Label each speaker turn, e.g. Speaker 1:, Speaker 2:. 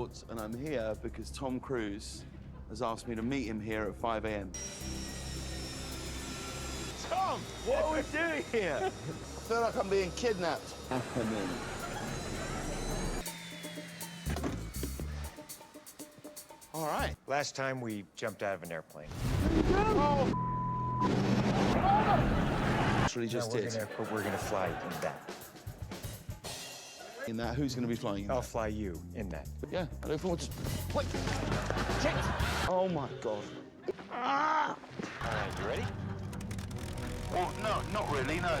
Speaker 1: Airport, and I'm here because Tom Cruise has asked me to meet him here at 5 a.m. Tom, what are we doing here? I feel like I'm being kidnapped. Happening. All right.
Speaker 2: Last time we jumped out of an airplane.
Speaker 1: Oh. Actually, just did.
Speaker 2: But we're gonna fly in that.
Speaker 1: In that, who's going to be flying in
Speaker 2: I'll
Speaker 1: that?
Speaker 2: fly you in that.
Speaker 1: But yeah, I look forward to... Wait! Shit! Oh, my God. Ah!
Speaker 2: All right, you ready?
Speaker 1: Oh, no, not really, no.